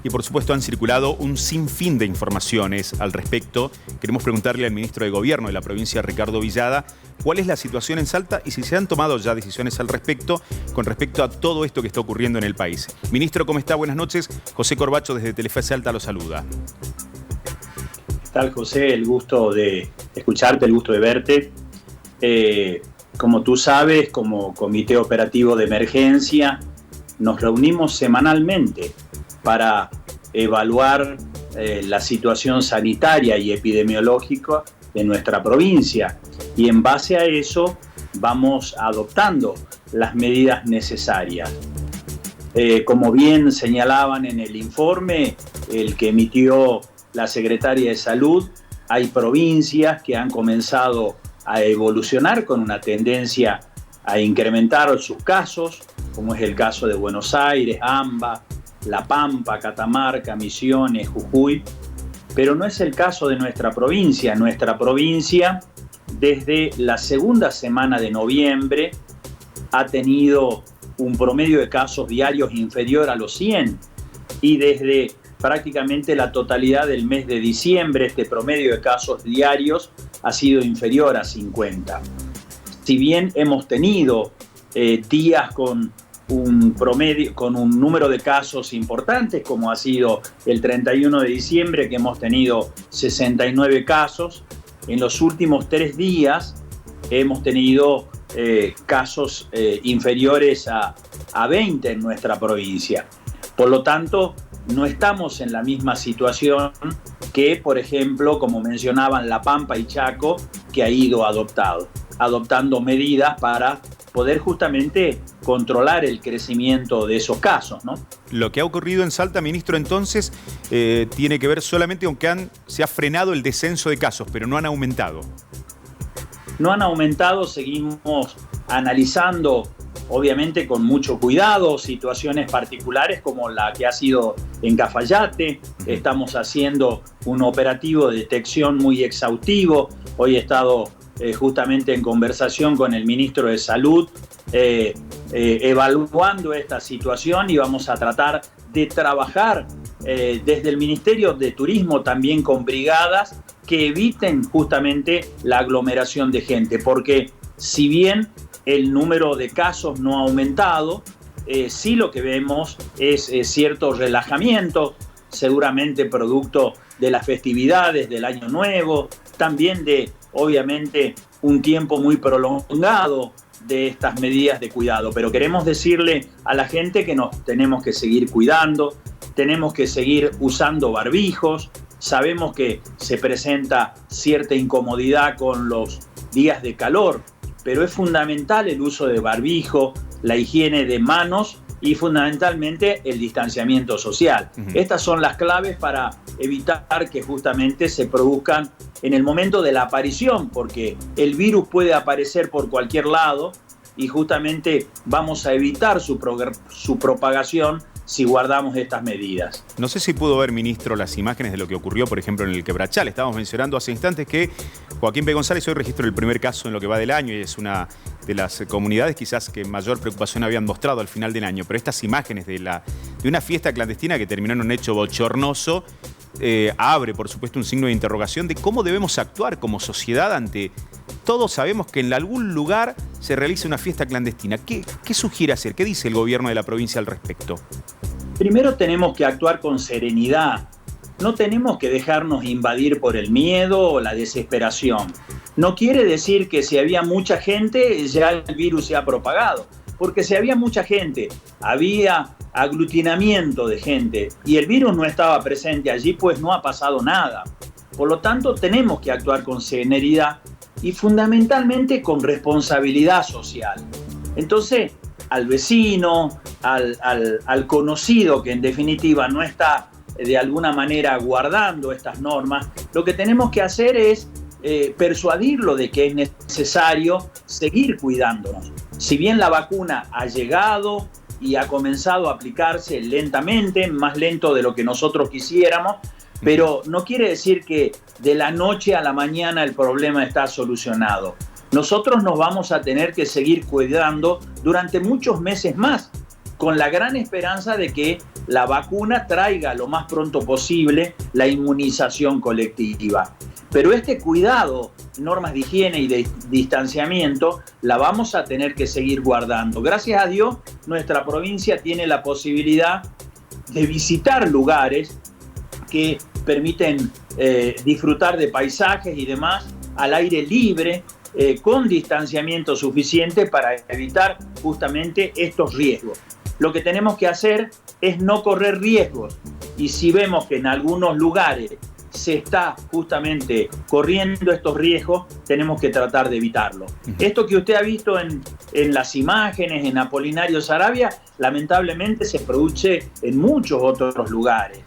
y por supuesto han circulado un sinfín de informaciones al respecto. Queremos preguntarle al ministro de Gobierno de la provincia, Ricardo Villada, cuál es la situación en Salta y si se han tomado ya decisiones al respecto con respecto a todo esto que está ocurriendo en el país. Ministro, ¿cómo está? Buenas noches. José Corbacho desde Telefe Salta lo saluda. ¿Qué tal, José? El gusto de escucharte, el gusto de verte. Como tú sabes, como Comité Operativo de Emergencia, nos reunimos semanalmente para evaluar la situación sanitaria y epidemiológica de nuestra provincia. Y en base a eso vamos adoptando las medidas necesarias. Como bien señalaban en el informe, el que emitió la Secretaria de Salud, hay provincias que han comenzado a evolucionar con una tendencia a incrementar sus casos, como es el caso de Buenos Aires, AMBA, La Pampa, Catamarca, Misiones, Jujuy, pero no es el caso de nuestra provincia. Nuestra provincia, desde la segunda semana de noviembre, ha tenido un promedio de casos diarios inferior a los 100 y desde prácticamente la totalidad del mes de diciembre este promedio de casos diarios ha sido inferior a 50. Si bien hemos tenido días con un promedio, con un número de casos importantes, como ha sido el 31 de diciembre, que hemos tenido 69 casos, en los últimos 3 días hemos tenido casos inferiores a 20 en nuestra provincia. Por lo tanto, no estamos en la misma situación que, por ejemplo, como mencionaban, La Pampa y Chaco, que ha ido adoptando medidas para poder justamente controlar el crecimiento de esos casos, ¿no? Lo que ha ocurrido en Salta, ministro, entonces, tiene que ver solamente con que se ha frenado el descenso de casos, pero no han aumentado. No han aumentado, seguimos analizando, obviamente con mucho cuidado, situaciones particulares como la que ha sido en Cafayate. Estamos haciendo un operativo de detección muy exhaustivo. Hoy he estado justamente en conversación con el ministro de Salud, evaluando esta situación, y vamos a tratar de trabajar desde el Ministerio de Turismo también con brigadas que eviten justamente la aglomeración de gente, porque si bien el número de casos no ha aumentado, sí lo que vemos es cierto relajamiento, seguramente producto de las festividades del Año Nuevo, también de, obviamente, un tiempo muy prolongado de estas medidas de cuidado. Pero queremos decirle a la gente que nos tenemos que seguir cuidando, tenemos que seguir usando barbijos. Sabemos que se presenta cierta incomodidad con los días de calor, pero es fundamental el uso de barbijo, la higiene de manos y fundamentalmente el distanciamiento social. Estas son las claves para evitar que justamente se produzcan en el momento de la aparición, porque el virus puede aparecer por cualquier lado y justamente vamos a evitar su propagación si guardamos estas medidas. No sé si pudo ver, ministro, las imágenes de lo que ocurrió, por ejemplo, en el Quebrachal. Estábamos mencionando hace instantes que Joaquín B. González hoy registró el primer caso en lo que va del año y es una de las comunidades quizás que mayor preocupación habían mostrado al final del año. Pero estas imágenes de una fiesta clandestina que terminó en un hecho bochornoso abre, por supuesto, un signo de interrogación de cómo debemos actuar como sociedad ante... Todos sabemos que en algún lugar se realiza una fiesta clandestina. ¿Qué sugiere hacer? ¿Qué dice el gobierno de la provincia al respecto? Primero tenemos que actuar con serenidad. No tenemos que dejarnos invadir por el miedo o la desesperación. No quiere decir que si había mucha gente ya el virus se ha propagado. Porque si había mucha gente, había aglutinamiento de gente y el virus no estaba presente allí, pues no ha pasado nada. Por lo tanto, tenemos que actuar con serenidad y fundamentalmente con responsabilidad social. Entonces, al vecino, al conocido que en definitiva no está de alguna manera guardando estas normas, lo que tenemos que hacer es persuadirlo de que es necesario seguir cuidándonos. Si bien la vacuna ha llegado y ha comenzado a aplicarse lentamente, más lento de lo que nosotros quisiéramos, pero no quiere decir que de la noche a la mañana el problema está solucionado. Nosotros nos vamos a tener que seguir cuidando durante muchos meses más, con la gran esperanza de que la vacuna traiga lo más pronto posible la inmunización colectiva. Pero este cuidado, normas de higiene y de distanciamiento, la vamos a tener que seguir guardando. Gracias a Dios, nuestra provincia tiene la posibilidad de visitar lugares que permiten disfrutar de paisajes y demás al aire libre, con distanciamiento suficiente para evitar justamente estos riesgos. Lo que tenemos que hacer es no correr riesgos, y si vemos que en algunos lugares se está justamente corriendo estos riesgos, tenemos que tratar de evitarlo. Esto que usted ha visto en las imágenes, en Apolinario Saravia, lamentablemente se produce en muchos otros lugares.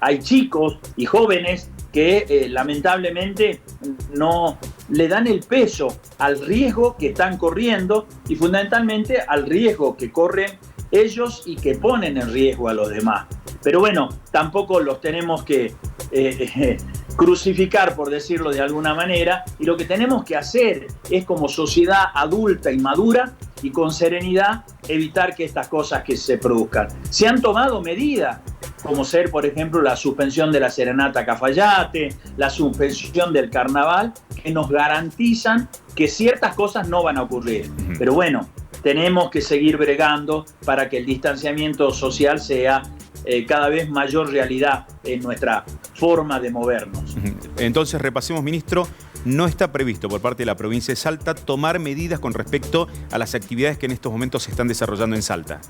Hay chicos y jóvenes que lamentablemente no le dan el peso al riesgo que están corriendo y fundamentalmente al riesgo que corren ellos y que ponen en riesgo a los demás. Pero bueno, tampoco los tenemos que crucificar, por decirlo de alguna manera, y lo que tenemos que hacer es, como sociedad adulta y madura y con serenidad, evitar que estas cosas que se produzcan. Se han tomado medidas, como ser, por ejemplo, la suspensión de la serenata Cafayate, la suspensión del carnaval, que nos garantizan que ciertas cosas no van a ocurrir. Pero bueno, tenemos que seguir bregando para que el distanciamiento social sea cada vez mayor realidad en nuestra forma de movernos. Entonces, repasemos, ministro, no está previsto por parte de la provincia de Salta tomar medidas con respecto a las actividades que en estos momentos se están desarrollando en Salta.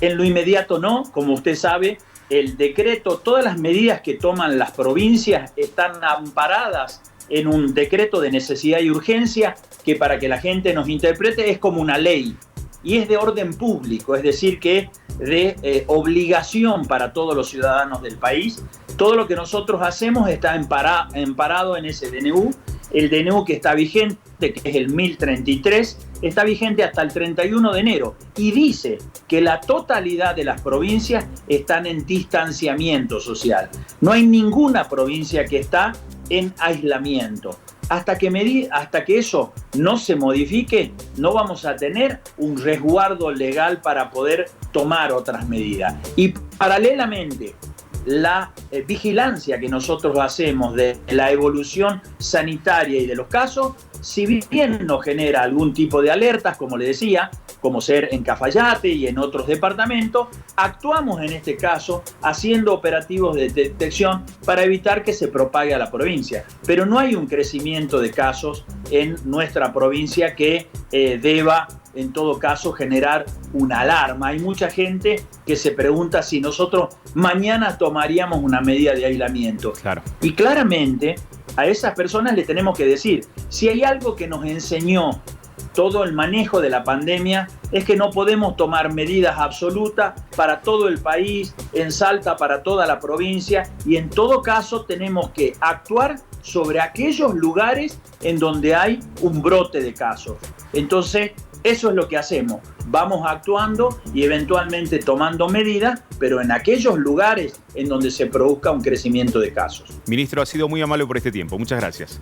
En lo inmediato no, como usted sabe, el decreto, todas las medidas que toman las provincias están amparadas en un decreto de necesidad y urgencia que, para que la gente nos interprete, es como una ley y es de orden público, es decir, que es de obligación para todos los ciudadanos del país. Todo lo que nosotros hacemos está emparado en ese DNU. El DNU que está vigente, que es el 1033, está vigente hasta el 31 de enero y dice que la totalidad de las provincias están en distanciamiento social. No hay ninguna provincia que está en aislamiento. Hasta que eso no se modifique, no vamos a tener un resguardo legal para poder tomar otras medidas. Y paralelamente, la vigilancia que nosotros hacemos de la evolución sanitaria y de los casos, si bien nos genera algún tipo de alertas, como le decía, como ser en Cafayate y en otros departamentos, actuamos en este caso haciendo operativos de detección para evitar que se propague a la provincia. Pero no hay un crecimiento de casos en nuestra provincia que deba, en todo caso, generar una alarma. Hay mucha gente que se pregunta si nosotros mañana tomaríamos una medida de aislamiento. Claro. Y claramente a esas personas le tenemos que decir, si hay algo que nos enseñó todo el manejo de la pandemia, es que no podemos tomar medidas absolutas para todo el país, en Salta para toda la provincia, y en todo caso tenemos que actuar sobre aquellos lugares en donde hay un brote de casos. Entonces, eso es lo que hacemos. Vamos actuando y eventualmente tomando medidas, pero en aquellos lugares en donde se produzca un crecimiento de casos. Ministro, ha sido muy amable por este tiempo. Muchas gracias.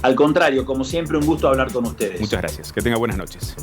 Al contrario, como siempre, un gusto hablar con ustedes. Muchas gracias. Que tenga buenas noches.